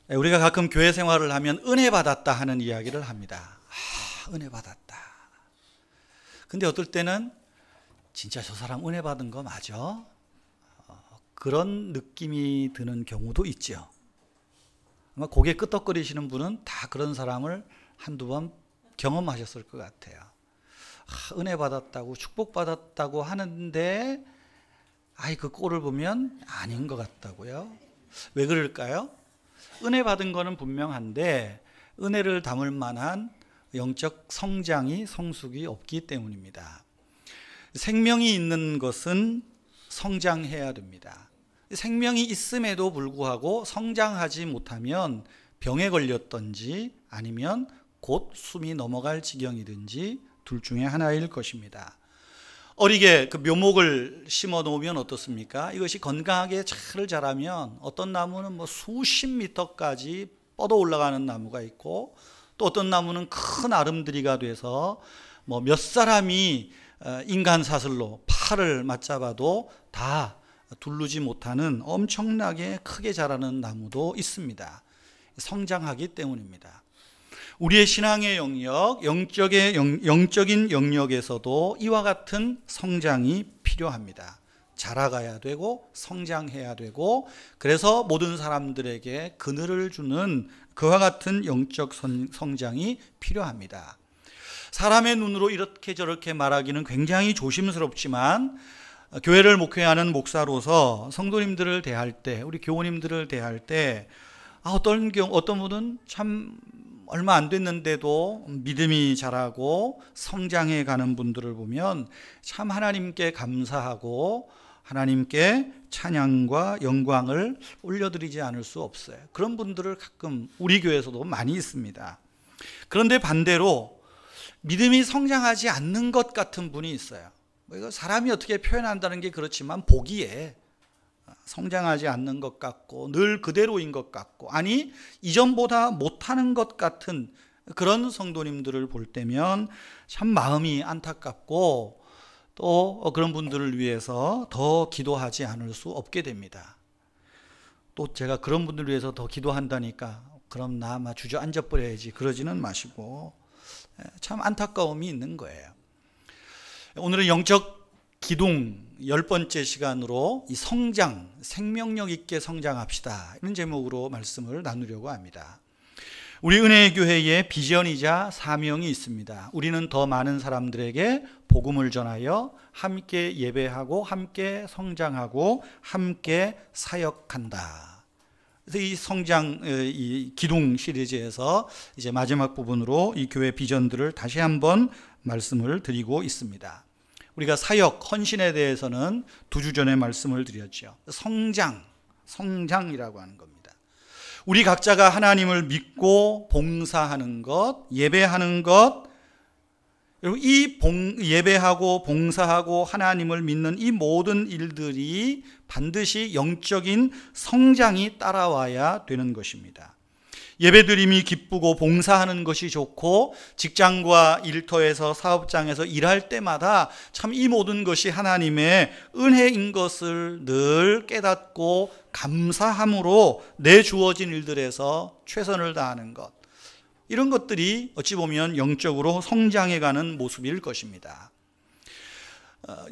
우리가 가끔 교회 생활을 하면 은혜 받았다 하는 이야기를 합니다. 은혜 받았다. 근데 어떨 때는 진짜 저 사람 은혜 받은 거 맞아? 그런 느낌이 드는 경우도 있죠. 아마 고개 끄덕거리시는 분은 다 그런 사람을 한두 번 경험하셨을 것 같아요. 은혜 받았다고 축복받았다고 하는데 그 꼴을 보면 아닌 것 같다고요. 왜 그럴까요? 은혜 받은 거는 분명한데 은혜를 담을 만한 영적 성장이 성숙이 없기 때문입니다. 생명이 있는 것은 성장해야 됩니다. 생명이 있음에도 불구하고 성장하지 못하면 병에 걸렸든지 아니면 곧 숨이 넘어갈 지경이든지 둘 중에 하나일 것입니다. 어리게 그 묘목을 심어 놓으면 어떻습니까? 이것이 건강하게 잘 자라면 어떤 나무는 수십 미터까지 뻗어 올라가는 나무가 있고, 또 어떤 나무는 큰 아름드리가 돼서 몇 사람이 인간 사슬로 팔을 맞잡아도 다 두르지 못하는 엄청나게 크게 자라는 나무도 있습니다. 성장하기 때문입니다. 우리의 신앙의 영역, 영적인 영역에서도 이와 같은 성장이 필요합니다. 자라가야 되고 성장해야 되고, 그래서 모든 사람들에게 그늘을 주는 그와 같은 영적 성장이 필요합니다. 사람의 눈으로 이렇게 저렇게 말하기는 굉장히 조심스럽지만, 교회를 목회하는 목사로서 성도님들을 대할 때, 우리 교우님들을 대할 때 어떤 분은 참 얼마 안 됐는데도 믿음이 자라고 성장해 가는 분들을 보면 참 하나님께 감사하고 하나님께 찬양과 영광을 올려드리지 않을 수 없어요. 그런 분들을 가끔 우리 교회에서도 많이 있습니다. 그런데 반대로 믿음이 성장하지 않는 것 같은 분이 있어요. 이거 사람이 어떻게 표현한다는 게 그렇지만 보기에 성장하지 않는 것 같고 늘 그대로인 것 같고, 아니 이전보다 못하는 것 같은 그런 성도님들을 볼 때면 참 마음이 안타깝고, 또 그런 분들을 위해서 더 기도하지 않을 수 없게 됩니다. 또 제가 그런 분들을 위해서 더 기도한다니까 그럼 나 아마 주저앉아 버려야지 그러지는 마시고, 참 안타까움이 있는 거예요. 오늘은 영적 기둥 10번째 시간으로 이 성장, 생명력 있게 성장합시다, 이런 제목으로 말씀을 나누려고 합니다. 우리 은혜의 교회에 비전이자 사명이 있습니다. 우리는 더 많은 사람들에게 복음을 전하여 함께 예배하고 함께 성장하고 함께 사역한다. 그래서 이 성장, 이 기둥 시리즈에서 이제 마지막 부분으로 이 교회 비전들을 다시 한번 말씀을 드리고 있습니다. 우리가 사역, 헌신에 대해서는 2주 전에 말씀을 드렸죠. 성장이라고 하는 겁니다. 우리 각자가 하나님을 믿고 봉사하는 것, 예배하는 것, 그리고 이 예배하고 봉사하고 하나님을 믿는 이 모든 일들이 반드시 영적인 성장이 따라와야 되는 것입니다. 예배드림이 기쁘고 봉사하는 것이 좋고, 직장과 일터에서 사업장에서 일할 때마다 참 이 모든 것이 하나님의 은혜인 것을 늘 깨닫고 감사함으로 내 주어진 일들에서 최선을 다하는 것, 이런 것들이 어찌 보면 영적으로 성장해가는 모습일 것입니다.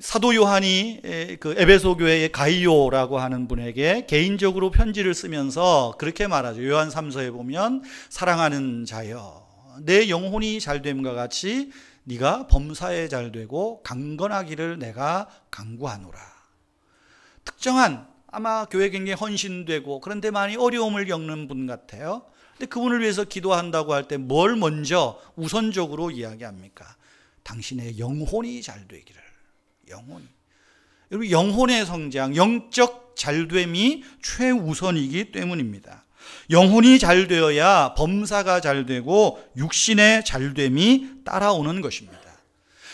사도 요한이 그 에베소 교회의 가이오라고 하는 분에게 개인적으로 편지를 쓰면서 그렇게 말하죠. 요한 3서에 보면 사랑하는 자여, 내 영혼이 잘됨과 같이 네가 범사에 잘되고 강건하기를 내가 간구하노라. 특정한, 아마 교회 굉장히 헌신되고 그런데 많이 어려움을 겪는 분 같아요. 근데 그분을 위해서 기도한다고 할 때 뭘 먼저 우선적으로 이야기합니까? 당신의 영혼이 잘되기를. 여러분, 영혼의 성장, 영적 잘됨이 최우선이기 때문입니다. 영혼이 잘되어야 범사가 잘되고 육신의 잘됨이 따라오는 것입니다.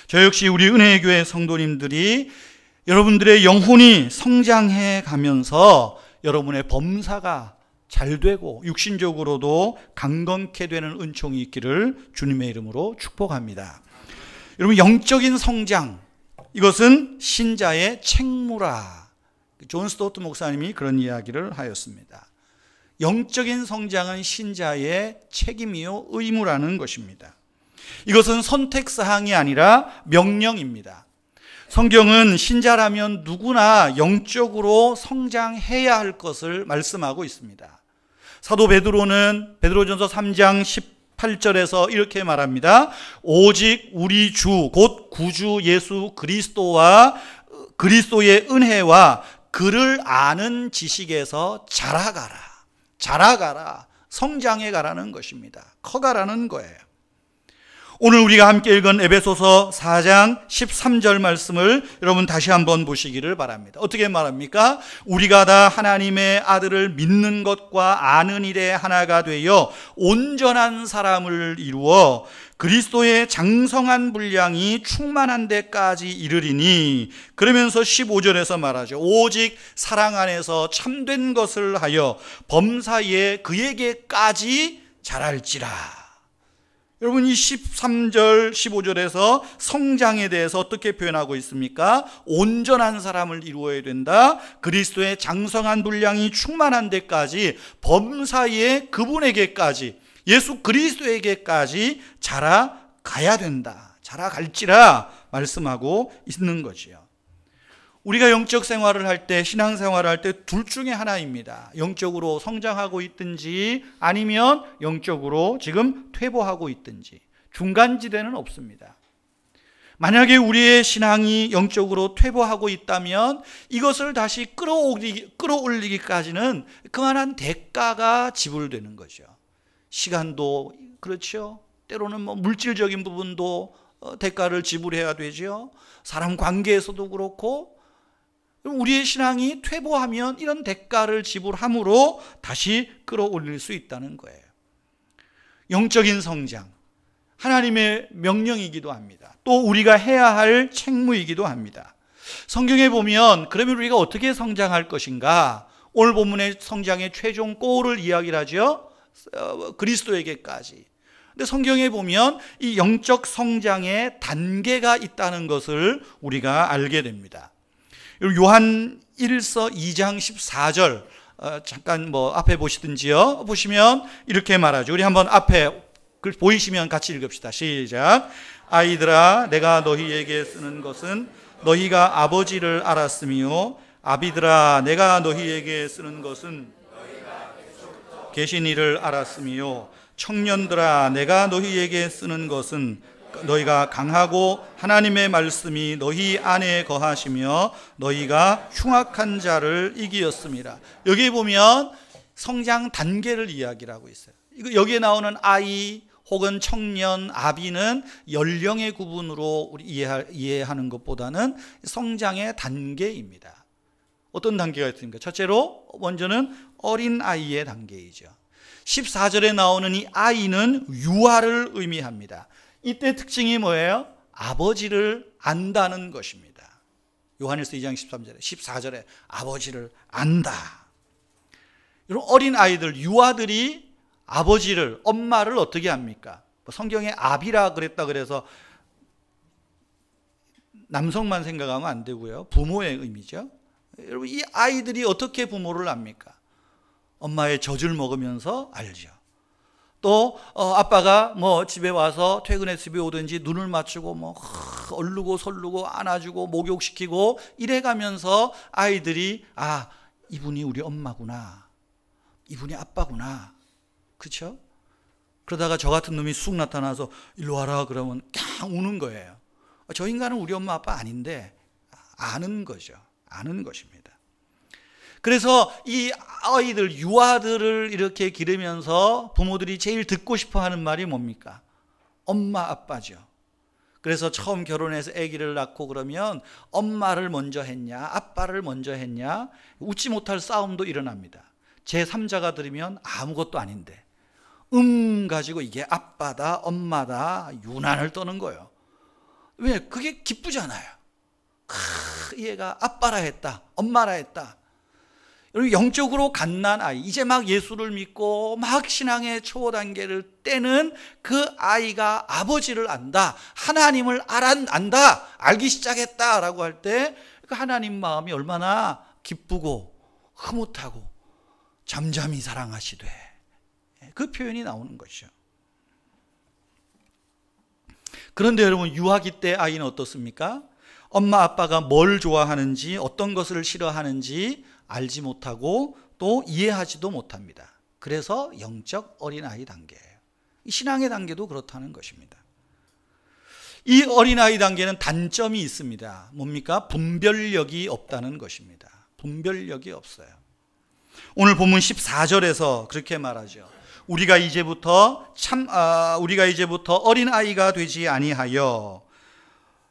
저 역시 우리 은혜의 교회 성도님들이 여러분들의 영혼이 성장해 가면서 여러분의 범사가 잘되고 육신적으로도 강건케 되는 은총이 있기를 주님의 이름으로 축복합니다. 여러분, 영적인 성장, 이것은 신자의 책무라. 존 스토트 목사님이 그런 이야기를 하였습니다. 영적인 성장은 신자의 책임이요 의무라는 것입니다. 이것은 선택사항이 아니라 명령입니다. 성경은 신자라면 누구나 영적으로 성장해야 할 것을 말씀하고 있습니다. 사도 베드로는 베드로전서 3장 18절에서 이렇게 말합니다. 오직 우리 주 곧 구주 예수 그리스도와 그리스도의 은혜와 그를 아는 지식에서 자라가라, 성장해 가라는 것입니다. 커가라는 거예요. 오늘 우리가 함께 읽은 에베소서 4장 13절 말씀을 여러분 다시 한번 보시기를 바랍니다. 어떻게 말합니까? 우리가 다 하나님의 아들을 믿는 것과 아는 일에 하나가 되어 온전한 사람을 이루어 그리스도의 장성한 분량이 충만한 데까지 이르리니, 그러면서 15절에서 말하죠. 오직 사랑 안에서 참된 것을 하여 범사에 그에게까지 자랄지라. 여러분, 이 13절 15절에서 성장에 대해서 어떻게 표현하고 있습니까? 온전한 사람을 이루어야 된다. 그리스도의 장성한 분량이 충만한 데까지, 범사에 그분에게까지, 예수 그리스도에게까지 자라가야 된다. 자라갈지라 말씀하고 있는 거지요. 우리가 영적 생활을 할 때, 신앙생활을 할 때 둘 중에 하나입니다. 영적으로 성장하고 있든지 아니면 영적으로 지금 퇴보하고 있든지, 중간지대는 없습니다. 만약에 우리의 신앙이 영적으로 퇴보하고 있다면 이것을 다시 끌어올리기까지는 그만한 대가가 지불되는 거죠. 시간도 그렇죠. 때로는 물질적인 부분도 대가를 지불해야 되죠. 사람 관계에서도 그렇고, 우리의 신앙이 퇴보하면 이런 대가를 지불함으로 다시 끌어올릴 수 있다는 거예요. 영적인 성장, 하나님의 명령이기도 합니다. 또 우리가 해야 할 책무이기도 합니다. 성경에 보면 그러면 우리가 어떻게 성장할 것인가? 오늘 본문의 성장의 최종 골을 이야기를 하죠. 그리스도에게까지. 근데 성경에 보면 이 영적 성장의 단계가 있다는 것을 우리가 알게 됩니다. 요한 1서 2장 14절 잠깐 앞에 보시든지요. 보시면 이렇게 말하죠. 우리 한번 앞에 보이시면 같이 읽읍시다. 시작. 아이들아, 내가 너희에게 쓰는 것은 너희가 아버지를 알았으며, 아비들아, 내가 너희에게 쓰는 것은 계신 이를 알았으며, 청년들아, 내가 너희에게 쓰는 것은 너희가 강하고 하나님의 말씀이 너희 안에 거하시며 너희가 흉악한 자를 이기었습니다. 여기 보면 성장 단계를 이야기를 하고 있어요. 여기에 나오는 아이 혹은 청년, 아비는 연령의 구분으로 우리 이해하는 것보다는 성장의 단계입니다. 어떤 단계가 있습니까? 첫째로 먼저는 어린 아이의 단계이죠. 14절에 나오는 이 아이는 유아를 의미합니다. 이때 특징이 뭐예요? 아버지를 안다는 것입니다. 요한일서 2장 13절에 14절에 아버지를 안다. 여러분, 어린 아이들, 유아들이 아버지를, 엄마를 어떻게 합니까? 성경에 아비라 그랬다 그래서 남성만 생각하면 안 되고요. 부모의 의미죠. 여러분, 이 아이들이 어떻게 부모를 압니까? 엄마의 젖을 먹으면서 알죠. 또 아빠가 집에 와서 퇴근해 집에 오든지 눈을 맞추고 얼르고 설르고 안아주고 목욕시키고 이래가면서 아이들이 이분이 우리 엄마구나, 이분이 아빠구나, 그렇죠? 그러다가 저 같은 놈이 쑥 나타나서 일로 와라 그러면 깡 우는 거예요. 저 인간은 우리 엄마 아빠 아닌데 아는 거죠. 아는 것입니다. 그래서 이 아이들, 유아들을 이렇게 기르면서 부모들이 제일 듣고 싶어 하는 말이 뭡니까? 엄마, 아빠죠. 그래서 처음 결혼해서 아기를 낳고 그러면 엄마를 먼저 했냐, 아빠를 먼저 했냐, 웃지 못할 싸움도 일어납니다. 제3자가 들으면 아무것도 아닌데 가지고 이게 아빠다, 엄마다 유난을 떠는 거예요. 왜? 그게 기쁘잖아요. 얘가 아빠라 했다, 엄마라 했다. 영적으로 갓난 아이, 이제 막 예수를 믿고 막 신앙의 초보 단계를 떼는 그 아이가 아버지를 안다, 하나님을 안다, 알기 시작했다라고 할 때 그 하나님 마음이 얼마나 기쁘고 흐뭇하고 잠잠히 사랑하시되, 그 표현이 나오는 것이죠. 그런데 여러분, 유아기 때 아이는 어떻습니까? 엄마 아빠가 뭘 좋아하는지, 어떤 것을 싫어하는지 알지 못하고 또 이해하지도 못합니다. 그래서 영적 어린아이 단계예요. 신앙의 단계도 그렇다는 것입니다. 이 어린아이 단계는 단점이 있습니다. 뭡니까? 분별력이 없다는 것입니다. 분별력이 없어요. 오늘 본문 14절에서 그렇게 말하죠. 우리가 이제부터 어린아이가 되지 아니하여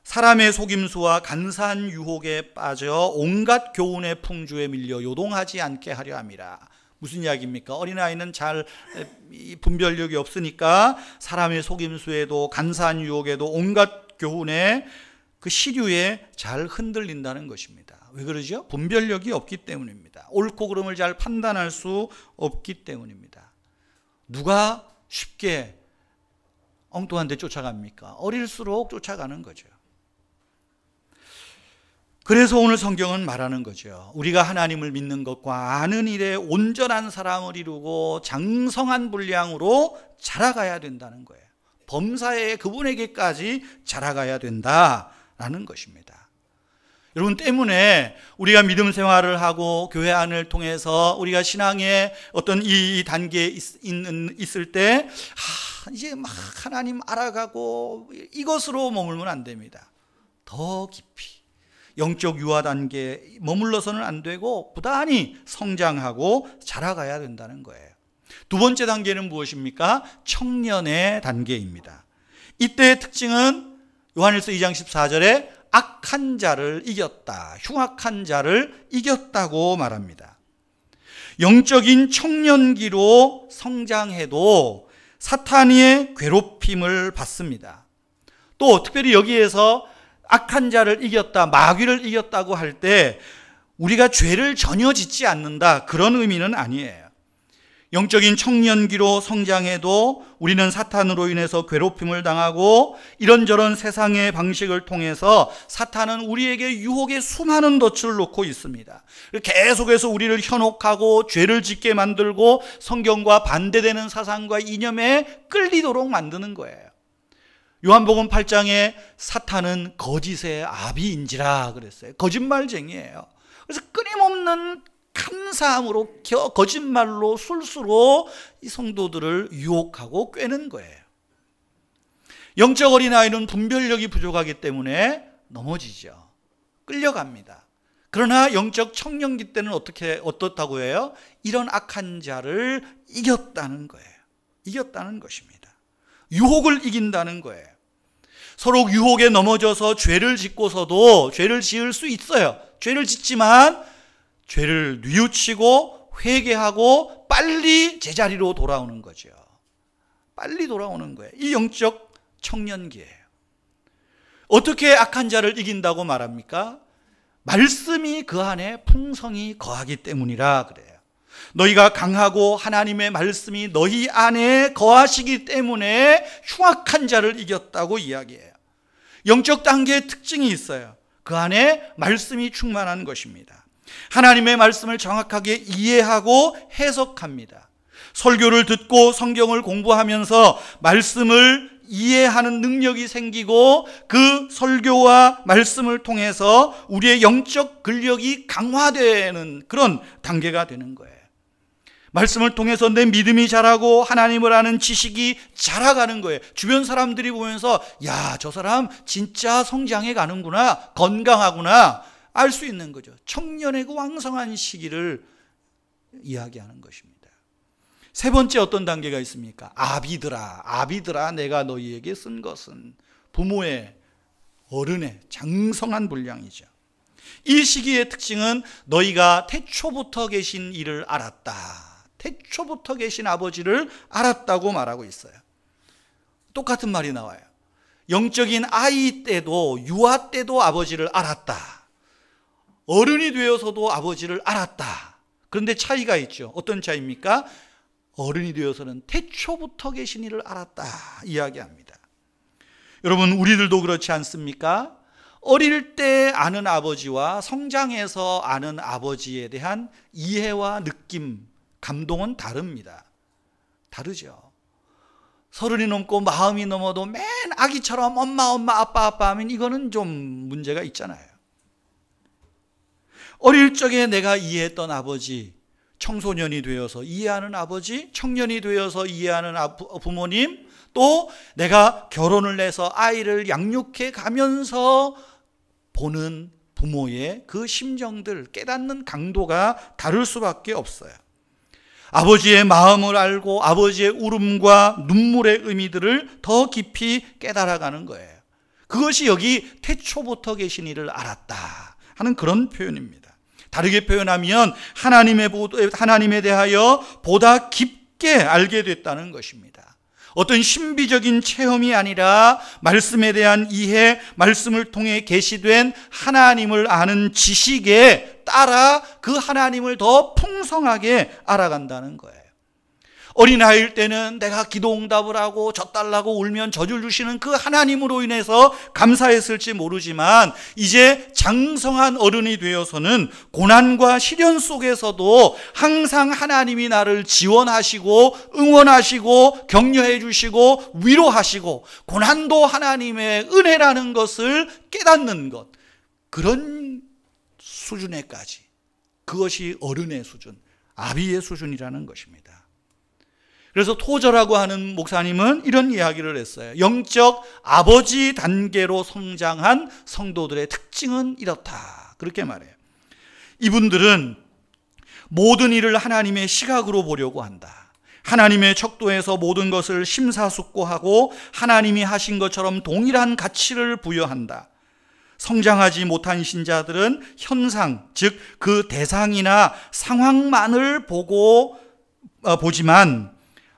사람의 속임수와 간사한 유혹에 빠져 온갖 교훈의 풍주에 밀려 요동하지 않게 하려 함이라. 무슨 이야기입니까? 어린아이는 잘 분별력이 없으니까 사람의 속임수에도 간사한 유혹에도 온갖 교훈의 그 시류에 잘 흔들린다는 것입니다. 왜 그러죠? 분별력이 없기 때문입니다. 옳고 그름을 잘 판단할 수 없기 때문입니다. 누가 쉽게 엉뚱한 데 쫓아갑니까? 어릴수록 쫓아가는 거죠. 그래서 오늘 성경은 말하는 거죠. 우리가 하나님을 믿는 것과 아는 일에 온전한 사람을 이루고 장성한 분량으로 자라가야 된다는 거예요. 범사에 그분에게까지 자라가야 된다라는 것입니다. 여러분, 때문에 우리가 믿음 생활을 하고 교회 안을 통해서 우리가 신앙의 어떤 이 단계에 있을 때 이제 막 하나님 알아가고 이것으로 머물면 안 됩니다. 더 깊이 영적 유아 단계에 머물러서는 안 되고 부단히 성장하고 자라가야 된다는 거예요. 두 번째 단계는 무엇입니까? 청년의 단계입니다. 이때의 특징은 요한일서 2장 14절에 악한 자를 이겼다, 흉악한 자를 이겼다고 말합니다. 영적인 청년기로 성장해도 사탄의 괴롭힘을 받습니다. 또 특별히 여기에서 악한 자를 이겼다, 마귀를 이겼다고 할 때 우리가 죄를 전혀 짓지 않는다, 그런 의미는 아니에요. 영적인 청년기로 성장해도 우리는 사탄으로 인해서 괴롭힘을 당하고 이런저런 세상의 방식을 통해서 사탄은 우리에게 유혹의 수많은 덫을 놓고 있습니다. 계속해서 우리를 현혹하고 죄를 짓게 만들고 성경과 반대되는 사상과 이념에 끌리도록 만드는 거예요. 요한복음 8장에 사탄은 거짓의 아비인지라 그랬어요. 거짓말쟁이에요. 그래서 끊임없는 간사함으로 거짓말로 술수로 이 성도들을 유혹하고 꿰는 거예요. 영적 어린아이는 분별력이 부족하기 때문에 넘어지죠. 끌려갑니다. 그러나 영적 청년기 때는 어떻다고 해요? 이런 악한 자를 이겼다는 거예요. 이겼다는 것입니다. 유혹을 이긴다는 거예요. 서로 유혹에 넘어져서 죄를 짓고서도 죄를 지을 수 있어요. 죄를 짓지만 죄를 뉘우치고 회개하고 빨리 제자리로 돌아오는 거죠. 빨리 돌아오는 거예요. 이 영적 청년기예요. 어떻게 악한 자를 이긴다고 말합니까? 말씀이 그 안에 풍성히 거하기 때문이라 그래요. 너희가 강하고 하나님의 말씀이 너희 안에 거하시기 때문에 흉악한 자를 이겼다고 이야기해요. 영적 단계의 특징이 있어요. 그 안에 말씀이 충만한 것입니다. 하나님의 말씀을 정확하게 이해하고 해석합니다. 설교를 듣고 성경을 공부하면서 말씀을 이해하는 능력이 생기고 그 설교와 말씀을 통해서 우리의 영적 근력이 강화되는 그런 단계가 되는 거예요. 말씀을 통해서 내 믿음이 자라고 하나님을 아는 지식이 자라가는 거예요. 주변 사람들이 보면서 야, 저 사람 진짜 성장해 가는구나, 건강하구나 알 수 있는 거죠. 청년의 그 왕성한 시기를 이야기하는 것입니다. 세 번째 어떤 단계가 있습니까? 아비들아 내가 너희에게 쓴 것은 부모의 어른의 장성한 분량이죠. 이 시기의 특징은 너희가 태초부터 계신 이를 알았다. 태초부터 계신 아버지를 알았다고 말하고 있어요. 똑같은 말이 나와요. 영적인 아이 때도 유아 때도 아버지를 알았다. 어른이 되어서도 아버지를 알았다. 그런데 차이가 있죠. 어떤 차이입니까? 어른이 되어서는 태초부터 계신 이를 알았다 이야기합니다. 여러분, 우리들도 그렇지 않습니까? 어릴 때 아는 아버지와 성장해서 아는 아버지에 대한 이해와 느낌, 감동은 다릅니다. 다르죠. 30이 넘고 마음이 넘어도 맨 아기처럼 엄마 아빠 하면 이거는 좀 문제가 있잖아요. 어릴 적에 내가 이해했던 아버지, 청소년이 되어서 이해하는 아버지, 청년이 되어서 이해하는 부모님, 또 내가 결혼을 해서 아이를 양육해 가면서 보는 부모의 그 심정들, 깨닫는 강도가 다를 수밖에 없어요. 아버지의 마음을 알고 아버지의 울음과 눈물의 의미들을 더 깊이 깨달아가는 거예요. 그것이 여기 태초부터 계신 이를 알았다 하는 그런 표현입니다. 다르게 표현하면 하나님에 대하여 보다 깊게 알게 됐다는 것입니다. 어떤 신비적인 체험이 아니라 말씀에 대한 이해, 말씀을 통해 계시된 하나님을 아는 지식에 따라 그 하나님을 더 풍성하게 알아간다는 거예요. 어린아이일 때는 내가 기도 응답을 하고 젖달라고 울면 젖을 주시는 그 하나님으로 인해서 감사했을지 모르지만 이제 장성한 어른이 되어서는 고난과 시련 속에서도 항상 하나님이 나를 지원하시고 응원하시고 격려해 주시고 위로하시고 고난도 하나님의 은혜라는 것을 깨닫는 것, 그런 수준에까지, 그것이 어른의 수준, 아비의 수준이라는 것입니다. 그래서 토저라고 하는 목사님은 이런 이야기를 했어요. 영적 아버지 단계로 성장한 성도들의 특징은 이렇다, 그렇게 말해요. 이분들은 모든 일을 하나님의 시각으로 보려고 한다. 하나님의 척도에서 모든 것을 심사숙고하고 하나님이 하신 것처럼 동일한 가치를 부여한다. 성장하지 못한 신자들은 현상, 즉 그 대상이나 상황만을 보지만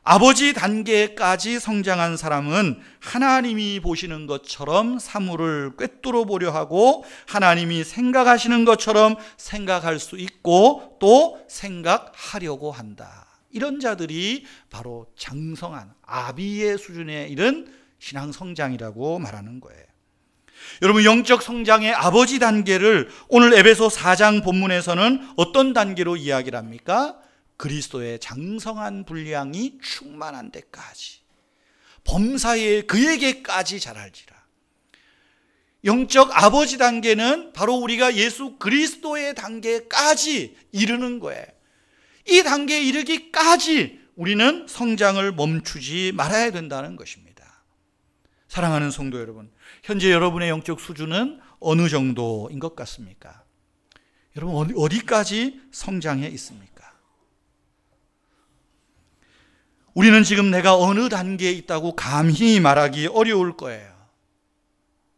아버지 단계까지 성장한 사람은 하나님이 보시는 것처럼 사물을 꿰뚫어 보려 하고 하나님이 생각하시는 것처럼 생각할 수 있고 또 생각하려고 한다. 이런 자들이 바로 장성한 아비의 수준에 이른 신앙 성장이라고 말하는 거예요. 여러분, 영적 성장의 아버지 단계를 오늘 에베소 4장 본문에서는 어떤 단계로 이야기를 합니까? 그리스도의 장성한 분량이 충만한 데까지, 범사에 그에게까지 자랄지라. 영적 아버지 단계는 바로 우리가 예수 그리스도의 단계까지 이르는 거예요. 이 단계에 이르기까지 우리는 성장을 멈추지 말아야 된다는 것입니다. 사랑하는 성도 여러분, 현재 여러분의 영적 수준은 어느 정도인 것 같습니까? 여러분, 어디까지 성장해 있습니까? 우리는 지금 내가 어느 단계에 있다고 감히 말하기 어려울 거예요.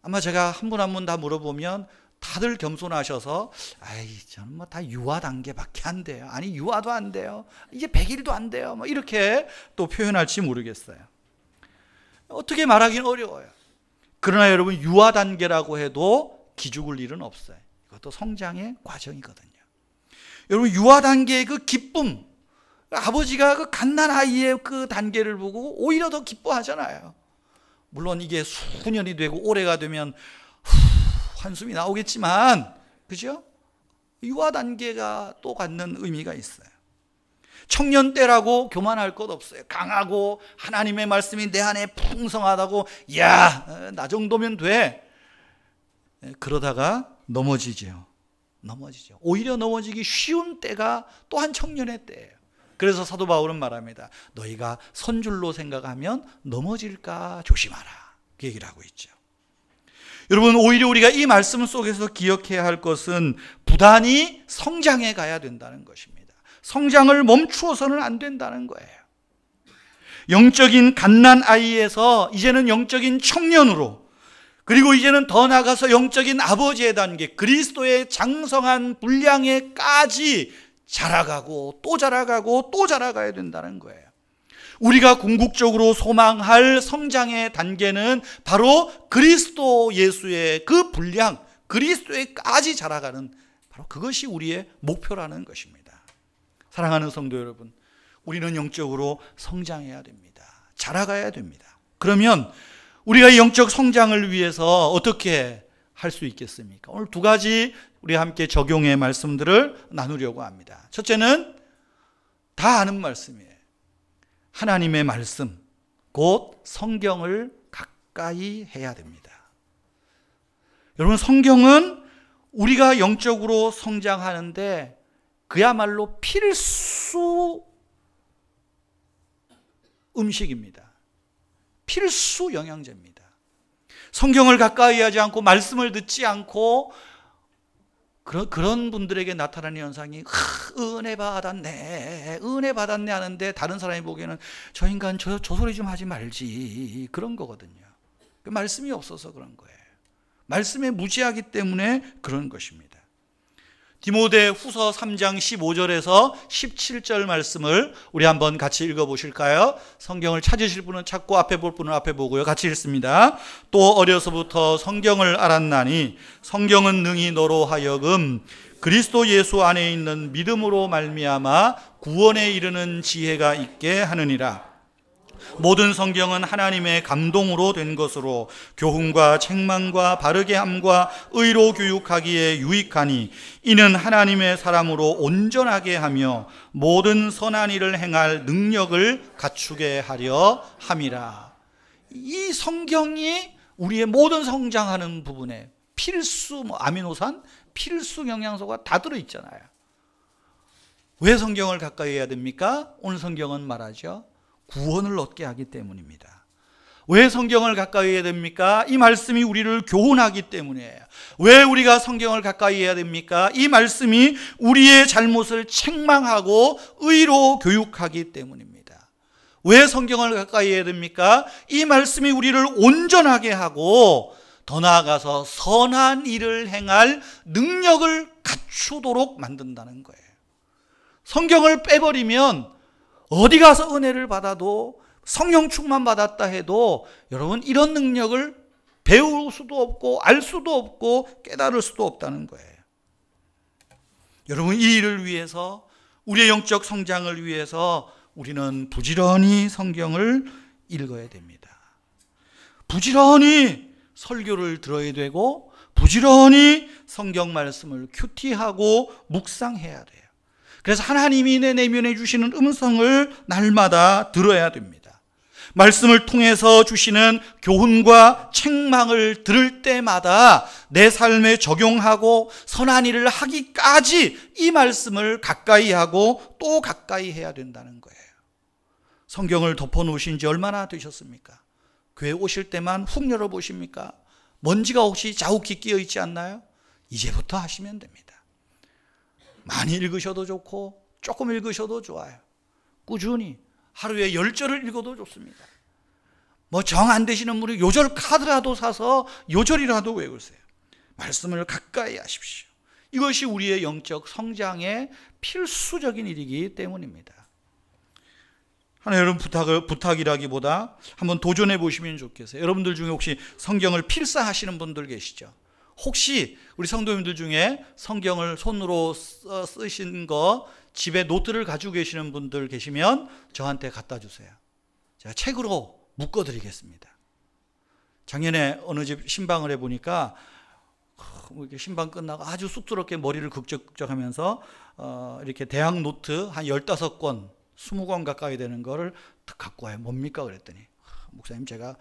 아마 제가 한 분 한 분 다 물어보면 다들 겸손하셔서 저는 뭐 다 유아 단계밖에 안 돼요. 아니, 유아도 안 돼요. 이제 100일도 안 돼요. 뭐 이렇게 또 표현할지 모르겠어요. 어떻게 말하기는 어려워요. 그러나 여러분, 유아 단계라고 해도 기죽을 일은 없어요. 이것도 성장의 과정이거든요. 여러분, 유아 단계의 그 기쁨, 아버지가 그 갓난아이의 그 단계를 보고 오히려 더 기뻐하잖아요. 물론 이게 수년이 되고 오래가 되면 한숨이 나오겠지만, 그죠? 유아 단계가 또 갖는 의미가 있어요. 청년 때라고 교만할 것 없어요. 강하고 하나님의 말씀이 내 안에 풍성하다고, 야, 나 정도면 돼. 그러다가 넘어지죠. 오히려 넘어지기 쉬운 때가 또한 청년의 때예요. 그래서 사도 바울은 말합니다. 너희가 선줄로 생각하면 넘어질까 조심하라, 그 얘기를 하고 있죠. 여러분, 오히려 우리가 이 말씀 속에서 기억해야 할 것은 부단히 성장해 가야 된다는 것입니다. 성장을 멈추어서는 안 된다는 거예요. 영적인 갓난아이에서 이제는 영적인 청년으로, 그리고 이제는 더 나아가서 영적인 아버지의 단계, 그리스도의 장성한 분량에까지 자라가고 또 자라가고 또 자라가야 된다는 거예요. 우리가 궁극적으로 소망할 성장의 단계는 바로 그리스도 예수의 그 분량, 그리스도에까지 자라가는, 바로 그것이 우리의 목표라는 것입니다. 사랑하는 성도 여러분, 우리는 영적으로 성장해야 됩니다. 자라가야 됩니다. 그러면 우리가 영적 성장을 위해서 어떻게 할 수 있겠습니까? 오늘 두 가지 우리 함께 적용의 말씀들을 나누려고 합니다. 첫째는 다 아는 말씀이에요. 하나님의 말씀, 곧 성경을 가까이 해야 됩니다. 여러분, 성경은 우리가 영적으로 성장하는데 그야말로 필수 음식입니다. 필수 영양제입니다. 성경을 가까이 하지 않고 말씀을 듣지 않고 그런 분들에게 나타나는 현상이 은혜 받았네, 은혜 받았네 하는데 다른 사람이 보기에는 저 인간 저 소리 좀 하지 말지, 그런 거거든요. 그 말씀이 없어서 그런 거예요. 말씀에 무지하기 때문에 그런 것입니다. 디모데 후서 3장 15절에서 17절 말씀을 우리 한번 같이 읽어보실까요? 성경을 찾으실 분은 찾고 앞에 볼 분은 앞에 보고요. 같이 읽습니다. 또 어려서부터 성경을 알았나니 성경은 능히 너로 하여금 그리스도 예수 안에 있는 믿음으로 말미암아 구원에 이르는 지혜가 있게 하느니라. 모든 성경은 하나님의 감동으로 된 것으로 교훈과 책망과 바르게 함과 의로 교육하기에 유익하니 이는 하나님의 사람으로 온전하게 하며 모든 선한 일을 행할 능력을 갖추게 하려 함이라. 이 성경이 우리의 모든 성장하는 부분에 필수 아미노산, 필수 영양소가 다 들어있잖아요. 왜 성경을 가까이 해야 됩니까? 오늘 성경은 말하죠. 구원을 얻게 하기 때문입니다. 왜 성경을 가까이 해야 됩니까? 이 말씀이 우리를 교훈하기 때문이에요. 왜 우리가 성경을 가까이 해야 됩니까? 이 말씀이 우리의 잘못을 책망하고 의로 교육하기 때문입니다. 왜 성경을 가까이 해야 됩니까? 이 말씀이 우리를 온전하게 하고 더 나아가서 선한 일을 행할 능력을 갖추도록 만든다는 거예요. 성경을 빼버리면 어디 가서 은혜를 받아도 성령 충만 받았다 해도 여러분 이런 능력을 배울 수도 없고 알 수도 없고 깨달을 수도 없다는 거예요. 여러분, 이 일을 위해서, 우리의 영적 성장을 위해서 우리는 부지런히 성경을 읽어야 됩니다. 부지런히 설교를 들어야 되고 부지런히 성경 말씀을 큐티하고 묵상해야 돼요. 그래서 하나님이 내 내면에 주시는 음성을 날마다 들어야 됩니다. 말씀을 통해서 주시는 교훈과 책망을 들을 때마다 내 삶에 적용하고 선한 일을 하기까지 이 말씀을 가까이 하고 또 가까이 해야 된다는 거예요. 성경을 덮어놓으신 지 얼마나 되셨습니까? 교회 오실 때만 훅 열어보십니까? 먼지가 혹시 자욱히 끼어있지 않나요? 이제부터 하시면 됩니다. 많이 읽으셔도 좋고 조금 읽으셔도 좋아요. 꾸준히 하루에 10절을 읽어도 좋습니다. 뭐 정 안 되시는 분이 요절 카드라도 사서 요절이라도 외우세요. 말씀을 가까이 하십시오. 이것이 우리의 영적 성장의 필수적인 일이기 때문입니다. 하나 여러분 부탁이라기보다 한번 도전해 보시면 좋겠어요. 여러분들 중에 혹시 성경을 필사하시는 분들 계시죠? 혹시 우리 성도님들 중에 성경을 손으로 쓰신 거 집에 노트를 가지고 계시는 분들 계시면 저한테 갖다 주세요. 제가 책으로 묶어드리겠습니다. 작년에 어느 집 신방을 해보니까 신방 끝나고 아주 쑥스럽게 머리를 극적극적하면서 이렇게 대학 노트 한 15권, 20권 가까이 되는 거를 갖고 와요. 뭡니까? 그랬더니 목사님, 제가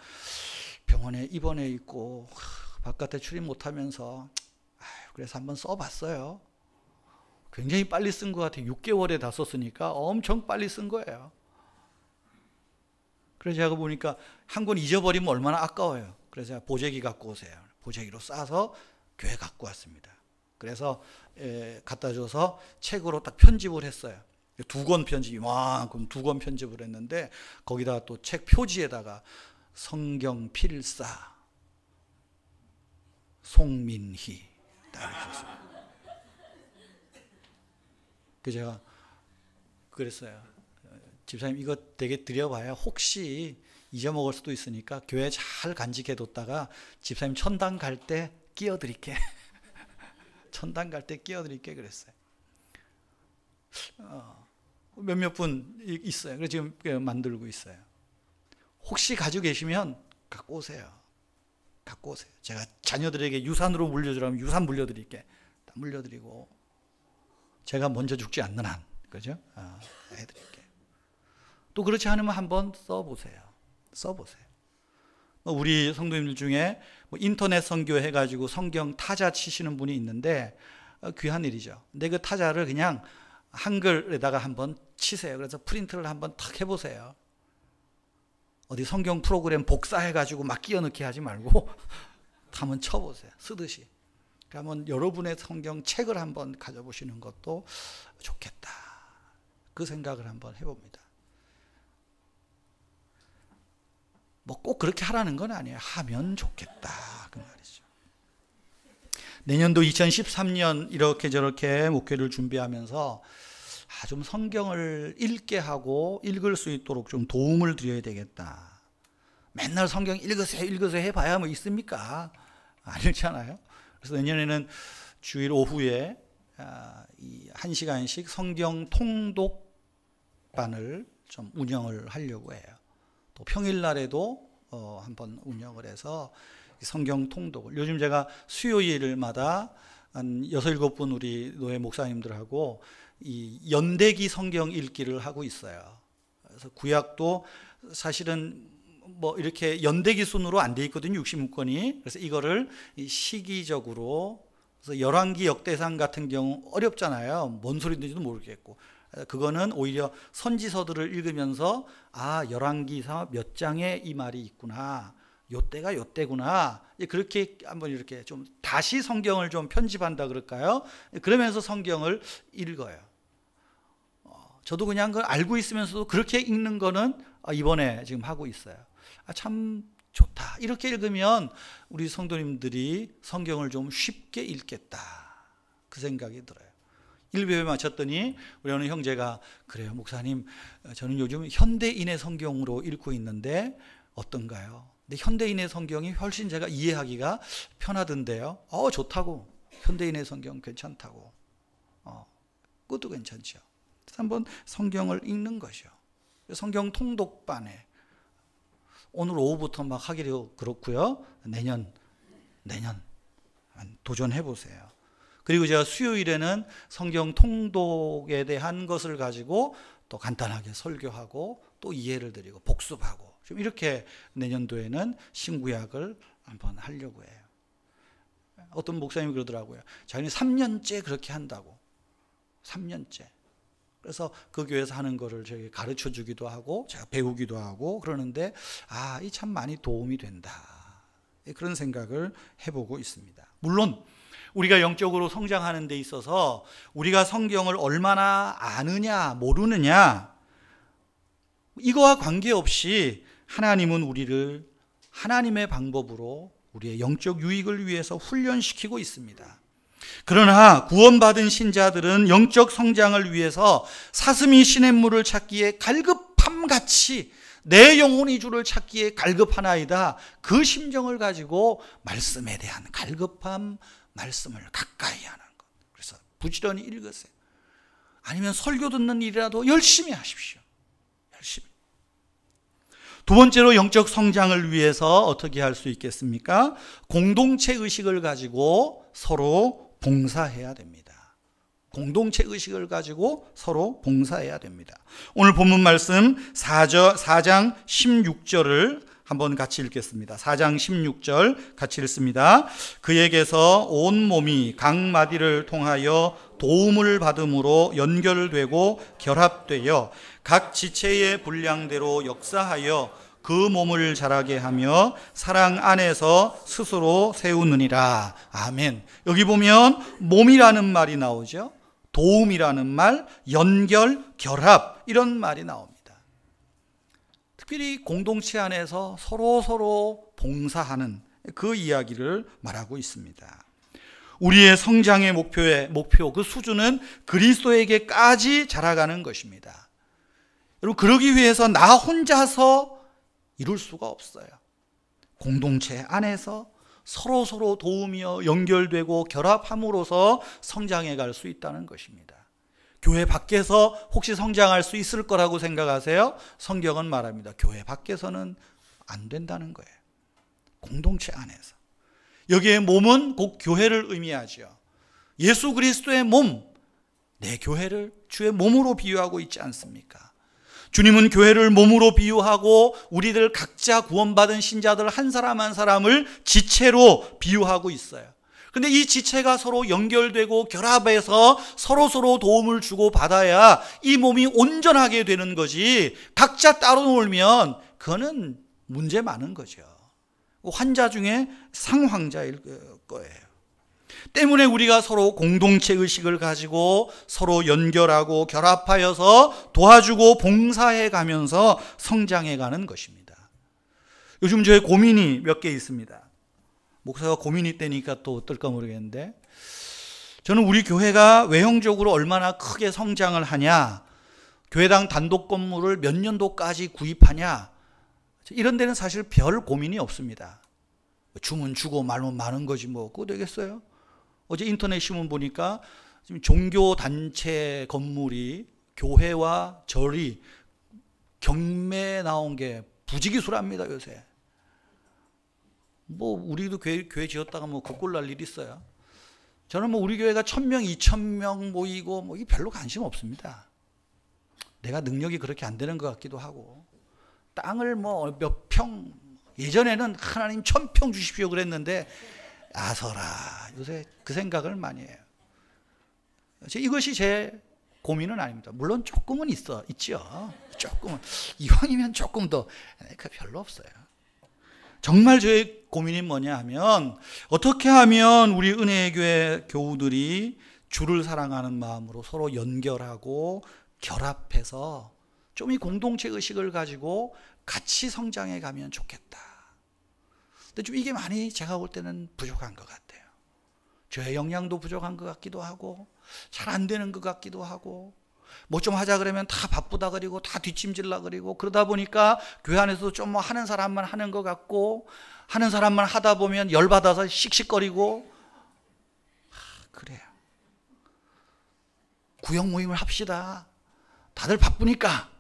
병원에 입원해 있고 바깥에 출입 못하면서 그래서 한번 써봤어요. 굉장히 빨리 쓴 것 같아요. 6개월에 다 썼으니까 엄청 빨리 쓴 거예요. 그래서 제가 보니까 한 권 잊어버리면 얼마나 아까워요. 그래서 제가 보재기 갖고 오세요. 보재기로 싸서 교회 갖고 왔습니다. 그래서 갖다 줘서 책으로 딱 편집을 했어요. 2권 편집, 이만큼 2권 편집을 했는데 거기다가 또 책 표지에다가 성경 필사 송민희 딱 이러셨어요. 그 제가 그랬어요. 집사님, 이거 되게 드려봐야 혹시 잊어먹을 수도 있으니까 교회 잘 간직해뒀다가 집사님 천당 갈 때 끼워드릴게. 천당 갈 때 끼워드릴게 그랬어요. 몇몇 분 있어요. 그래서 지금 만들고 있어요. 혹시 가지고 계시면 갖고 오세요. 갖고 오세요. 제가 자녀들에게 유산으로 물려주라면 유산 물려드릴게. 다 물려드리고 제가 먼저 죽지 않는 한, 그죠? 해드릴게요. 또 그렇지 않으면 한번 써보세요. 우리 성도님들 중에 인터넷 선교 해가지고 성경 타자 치시는 분이 있는데 귀한 일이죠. 근데 그 타자를 그냥 한글에다가 한번 치세요. 그래서 프린트를 한번 탁 해보세요. 어디 성경 프로그램 복사해가지고 막 끼워넣기 하지 말고 한번 쳐보세요. 쓰듯이. 그러면 여러분의 성경 책을 한번 가져보시는 것도 좋겠다. 그 생각을 한번 해봅니다. 꼭 그렇게 하라는 건 아니에요. 하면 좋겠다. 그 말이죠. 내년도 2013년 이렇게 저렇게 목회를 준비하면서 좀 성경을 읽게 하고 읽을 수 있도록 좀 도움을 드려야 되겠다. 맨날 성경 읽으세요 해봐야 뭐 있습니까? 아니잖아요. 그래서 내년에는 주일 오후에 1시간씩 성경 통독반을 좀 운영을 하려고 해요. 또 평일날에도 한번 운영을 해서 성경 통독을, 요즘 제가 수요일마다 한 6, 7분 우리 노예 목사님들하고 이 연대기 성경 읽기를 하고 있어요. 그래서 구약도 사실은 이렇게 연대기 순으로 안 돼 있거든요, 66권이. 그래서 이거를 시기적으로, 그래서 열왕기 역대상 같은 경우 어렵잖아요. 뭔 소리인지도 모르겠고. 그거는 오히려 선지서들을 읽으면서 열왕기사 몇 장에 이 말이 있구나, 요때가 요때구나, 그렇게 한번 이렇게 좀 다시 성경을 좀 편집한다 그럴까요? 그러면서 성경을 읽어요. 저도 그냥 그걸 알고 있으면서도 그렇게 읽는 거는 이번에 지금 하고 있어요. 참 좋다. 이렇게 읽으면 우리 성도님들이 성경을 좀 쉽게 읽겠다. 그 생각이 들어요. 1배에 마쳤더니 우리 어느 형제가, 그래요 목사님, 저는 요즘 현대인의 성경으로 읽고 있는데 어떤가요? 근데 현대인의 성경이 훨씬 제가 이해하기가 편하던데요. 좋다고. 현대인의 성경 괜찮다고. 그것도 괜찮죠. 그래서 한번 성경을 읽는 것이요. 성경 통독반에 오늘 오후부터 막 하기로 그렇고요. 내년 도전해 보세요. 그리고 제가 수요일에는 성경 통독에 대한 것을 가지고 또 간단하게 설교하고 또 이해를 드리고 복습하고, 좀 이렇게 내년도에는 신구약을 한번 하려고 해요. 어떤 목사님이 그러더라고요. 자기는 3년째 그렇게 한다고. 3년째. 그래서 그 교회에서 하는 거를 저희 가르쳐 주기도 하고 제가 배우기도 하고 그러는데 이 참 많이 도움이 된다. 그런 생각을 해보고 있습니다. 물론 우리가 영적으로 성장하는 데 있어서 우리가 성경을 얼마나 아느냐 모르느냐 이거와 관계없이 하나님은 우리를 하나님의 방법으로 우리의 영적 유익을 위해서 훈련시키고 있습니다. 그러나 구원받은 신자들은 영적 성장을 위해서 사슴이 시냇물을 찾기에 갈급함같이 내 영혼이 주를 찾기에 갈급하나이다. 그 심정을 가지고 말씀에 대한 갈급함, 말씀을 가까이 하는 것. 그래서 부지런히 읽으세요. 아니면 설교 듣는 일이라도 열심히 하십시오. 열심히. 두 번째로 영적 성장을 위해서 어떻게 할 수 있겠습니까? 공동체 의식을 가지고 서로 봉사해야 됩니다. 공동체 의식을 가지고 서로 봉사해야 됩니다. 오늘 본문 말씀 4장 16절을 한번 같이 읽겠습니다. 4장 16절 같이 읽습니다. 그에게서 온 몸이 각 마디를 통하여 도움을 받음으로 연결되고 결합되어 각 지체의 분량대로 역사하여 그 몸을 자라게 하며 사랑 안에서 스스로 세우느니라. 아멘. 여기 보면 몸이라는 말이 나오죠. 도움이라는 말, 연결, 결합 이런 말이 나옵니다. 특별히 공동체 안에서 서로 봉사하는 그 이야기를 말하고 있습니다. 우리의 성장의 목표 그 수준은 그리스도에게까지 자라가는 것입니다. 여러분, 그러기 위해서 나 혼자서 이룰 수가 없어요. 공동체 안에서 서로 도우며 연결되고 결합함으로써 성장해 갈 수 있다는 것입니다. 교회 밖에서 혹시 성장할 수 있을 거라고 생각하세요? 성경은 말합니다. 교회 밖에서는 안 된다는 거예요. 공동체 안에서. 여기에 몸은 곧 교회를 의미하죠. 예수 그리스도의 몸, 내 교회를 주의 몸으로 비유하고 있지 않습니까? 주님은 교회를 몸으로 비유하고 우리들 각자 구원받은 신자들 한 사람 한 사람을 지체로 비유하고 있어요. 근데 이 지체가 서로 연결되고 결합해서 서로서로 도움을 주고 받아야 이 몸이 온전하게 되는 거지, 각자 따로 놀면 그거는 문제 많은 거죠. 환자 중에 상환자일 거예요. 때문에 우리가 서로 공동체 의식을 가지고 서로 연결하고 결합하여서 도와주고 봉사해 가면서 성장해 가는 것입니다. 요즘 저의 고민이 몇 개 있습니다. 목사가 고민이 되니까 또 어떨까 모르겠는데, 저는 우리 교회가 외형적으로 얼마나 크게 성장을 하냐, 교회당 단독 건물을 몇 년도까지 구입하냐, 이런 데는 사실 별 고민이 없습니다. 주면 주고 말면 많은 거지 뭐 그거 되겠어요? 어제 인터넷 신문 보니까 지금 종교단체 건물이 교회와 절이 경매에 나온 게 부지기수랍니다 요새. 뭐 우리도 교회 지었다가 뭐 거꾸로 날 일 있어요? 저는 뭐 우리 교회가 1000명, 2000명 모이고 뭐 이 별로 관심 없습니다. 내가 능력이 그렇게 안 되는 것 같기도 하고, 땅을 뭐 몇 평, 예전에는 하나님 1000평 주십시오 그랬는데 아서라 요새 그 생각을 많이 해요. 이것이 제 고민은 아닙니다. 물론 조금은 있죠. 조금은, 이왕이면 조금 더, 그 별로 없어요. 정말 저의 고민이 뭐냐 하면, 어떻게 하면 우리 은혜의 교회 교우들이 주를 사랑하는 마음으로 서로 연결하고 결합해서 좀 이 공동체 의식을 가지고 같이 성장해 가면 좋겠다. 근데 좀 이게 많이 제가 볼 때는 부족한 것 같아요. 저의 역량도 부족한 것 같기도 하고, 잘 안 되는 것 같기도 하고, 뭐 좀 하자 그러면 다 바쁘다 그리고 다 뒷짐질라 그리고, 그러다 보니까 교회 안에서도 좀 뭐 하는 사람만 하는 것 같고, 하는 사람만 하다 보면 열받아서 씩씩거리고, 그래요. 구역 모임을 합시다. 다들 바쁘니까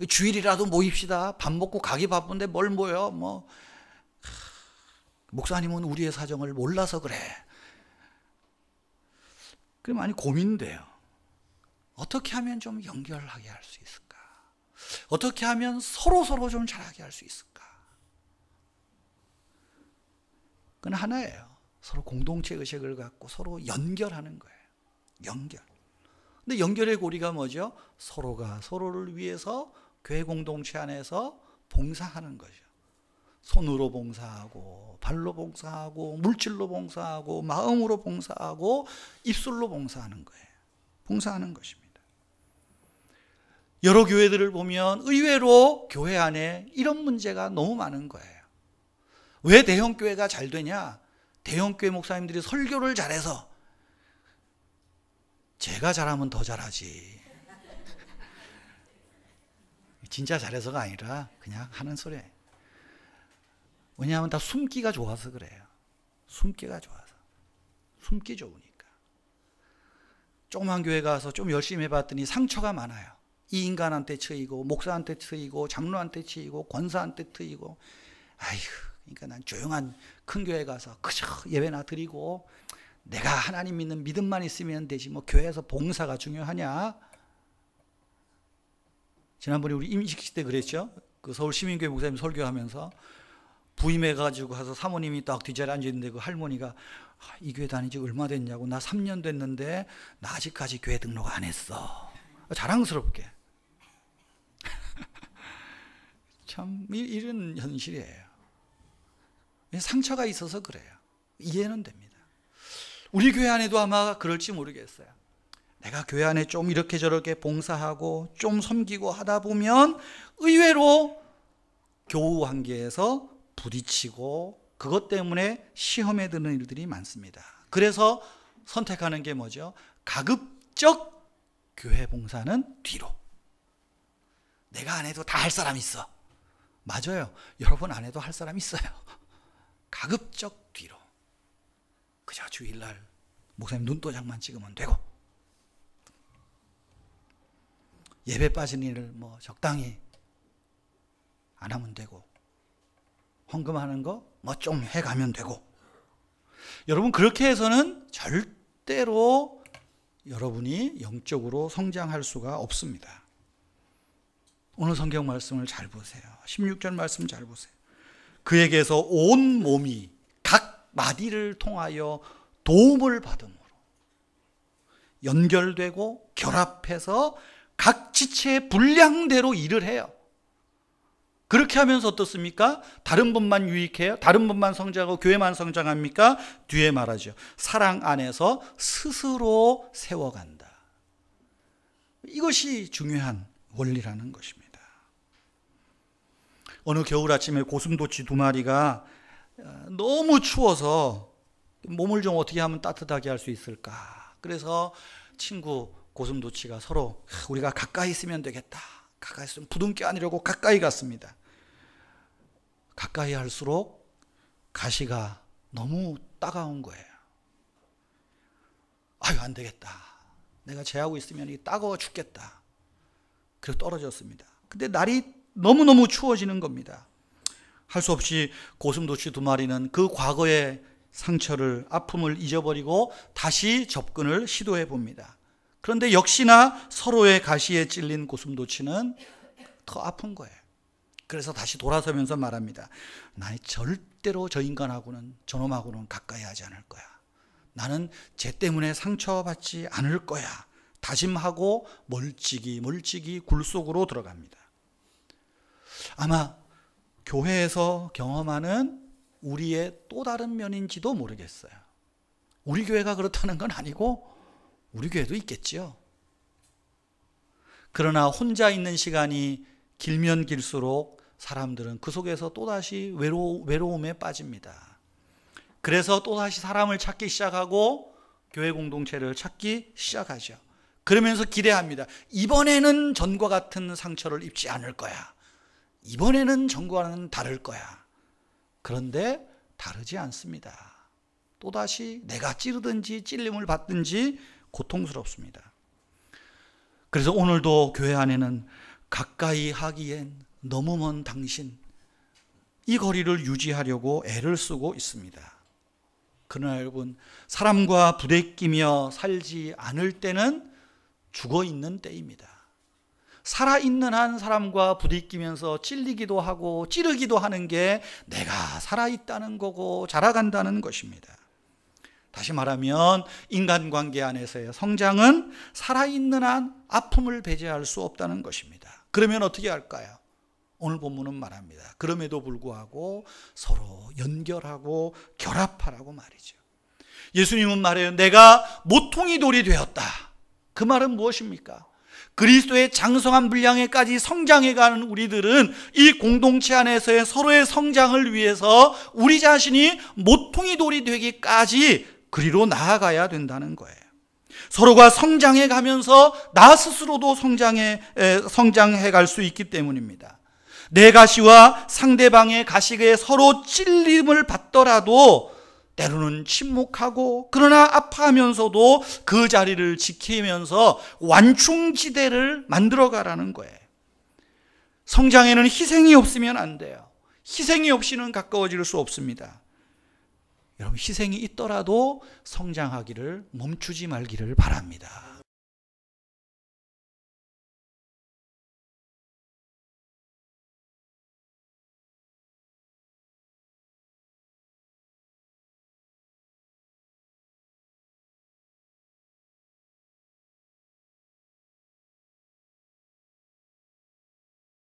주일이라도 모입시다. 밥 먹고 가기 바쁜데 뭘 모여? 뭐 목사님은 우리의 사정을 몰라서 그래. 그럼 많이 고민돼요. 어떻게 하면 좀 연결하게 할 수 있을까? 어떻게 하면 서로 좀 잘하게 할 수 있을까? 그건 하나예요. 서로 공동체 의식을 갖고 서로 연결하는 거예요. 연결. 근데 연결의 고리가 뭐죠? 서로가 서로를 위해서 교회 공동체 안에서 봉사하는 거죠. 손으로 봉사하고, 발로 봉사하고, 물질로 봉사하고, 마음으로 봉사하고, 입술로 봉사하는 거예요. 봉사하는 것입니다. 여러 교회들을 보면 의외로 교회 안에 이런 문제가 너무 많은 거예요. 왜 대형교회가 잘 되냐? 대형교회 목사님들이 설교를 잘해서. 제가 잘하면 더 잘하지. 진짜 잘해서가 아니라 그냥 하는 소리예요. 왜냐하면 다 숨기가 좋아서 그래요. 숨기가 좋아서. 숨기 좋으니까. 조그만 교회 가서 좀 열심히 해봤더니 상처가 많아요. 이 인간한테 치이고, 목사한테 치이고, 장로한테 치이고, 권사한테 치이고. 아이고, 그러니까 난 조용한 큰 교회 가서 그저 예배나 드리고, 내가 하나님 믿는 믿음만 있으면 되지 뭐 교회에서 봉사가 중요하냐? 지난번에 우리 임식식 때 그랬죠. 그 서울 시민교회 목사님 설교하면서 부임해 가지고 가서 사모님이 딱 뒷자리에 앉아 있는데 그 할머니가 이 교회 다닌 지 얼마 됐냐고. 나 3년 됐는데 나 아직까지 교회 등록 안 했어. 자랑스럽게. 참 이런 현실이에요. 상처가 있어서 그래요. 이해는 됩니다. 우리 교회 안에도 아마 그럴지 모르겠어요. 내가 교회 안에 좀 이렇게 저렇게 봉사하고 좀 섬기고 하다 보면 의외로 교우 관계에서 부딪히고 그것 때문에 시험에 드는 일들이 많습니다. 그래서 선택하는 게 뭐죠? 가급적 교회 봉사는 뒤로. 내가 안 해도 다 할 사람 있어. 맞아요. 여러분 안 해도 할 사람 있어요. 가급적 뒤로. 그저 주일날 목사님 눈도장만 찍으면 되고, 예배 빠진 일을 뭐 적당히 안 하면 되고, 헌금하는 거 뭐 좀 해가면 되고. 여러분 그렇게 해서는 절대로 여러분이 영적으로 성장할 수가 없습니다. 오늘 성경 말씀을 잘 보세요. 16절 말씀 잘 보세요. 그에게서 온 몸이 각 마디를 통하여 도움을 받음으로 연결되고 결합해서 각 지체의 분량대로 일을 해요. 그렇게 하면서 어떻습니까? 다른 분만 유익해요? 다른 분만 성장하고 교회만 성장합니까? 뒤에 말하죠. 사랑 안에서 스스로 세워간다. 이것이 중요한 원리라는 것입니다. 어느 겨울 아침에 고슴도치 2마리가 너무 추워서 몸을 좀 어떻게 하면 따뜻하게 할 수 있을까? 그래서 친구 고슴도치가 서로 우리가 가까이 있으면 되겠다. 가까이 있으면 부둥켜 안으려고 가까이 갔습니다. 가까이 할수록 가시가 너무 따가운 거예요. 아유, 안 되겠다. 내가 제하고 있으면 이 따가워 죽겠다. 그래서 떨어졌습니다. 근데 날이 너무너무 추워지는 겁니다. 할 수 없이 고슴도치 2마리는 그 과거의 상처를, 아픔을 잊어버리고 다시 접근을 시도해 봅니다. 그런데 역시나 서로의 가시에 찔린 고슴도치는 더 아픈 거예요. 그래서 다시 돌아서면서 말합니다. 나는 절대로 저 인간하고는, 저놈하고는 가까이 하지 않을 거야. 나는 쟤 때문에 상처받지 않을 거야. 다짐하고 멀찍이 굴 속으로 들어갑니다. 아마 교회에서 경험하는 우리의 또 다른 면인지도 모르겠어요. 우리 교회가 그렇다는 건 아니고 우리 교회도 있겠지요. 그러나 혼자 있는 시간이 길면 길수록 사람들은 그 속에서 또다시 외로움에 빠집니다. 그래서 또다시 사람을 찾기 시작하고 교회 공동체를 찾기 시작하죠. 그러면서 기대합니다. 이번에는 전과 같은 상처를 입지 않을 거야. 이번에는 전과는 다를 거야. 그런데 다르지 않습니다. 또다시 내가 찌르든지 찔림을 받든지 고통스럽습니다. 그래서 오늘도 교회 안에는 가까이 하기엔 너무 먼 당신, 이 거리를 유지하려고 애를 쓰고 있습니다. 그러나 여러분, 사람과 부대끼며 살지 않을 때는 죽어있는 때입니다. 살아있는 한 사람과 부대끼면서 찔리기도 하고 찌르기도 하는 게 내가 살아있다는 거고 자라간다는 것입니다. 다시 말하면 인간관계 안에서의 성장은 살아있는 한 아픔을 배제할 수 없다는 것입니다. 그러면 어떻게 할까요? 오늘 본문은 말합니다. 그럼에도 불구하고 서로 연결하고 결합하라고 말이죠. 예수님은 말해요. 내가 모퉁이 돌이 되었다. 그 말은 무엇입니까? 그리스도의 장성한 분량에까지 성장해가는 우리들은 이 공동체 안에서의 서로의 성장을 위해서 우리 자신이 모퉁이 돌이 되기까지 그리로 나아가야 된다는 거예요. 서로가 성장해 가면서 나 스스로도 성장해 갈 수 있기 때문입니다. 내 가시와 상대방의 가시에 서로 찔림을 받더라도 때로는 침묵하고 그러나 아파하면서도 그 자리를 지키면서 완충지대를 만들어가라는 거예요. 성장에는 희생이 없으면 안 돼요. 희생이 없이는 가까워질 수 없습니다. 여러분, 희생이 있더라도 성장하기를 멈추지 말기를 바랍니다.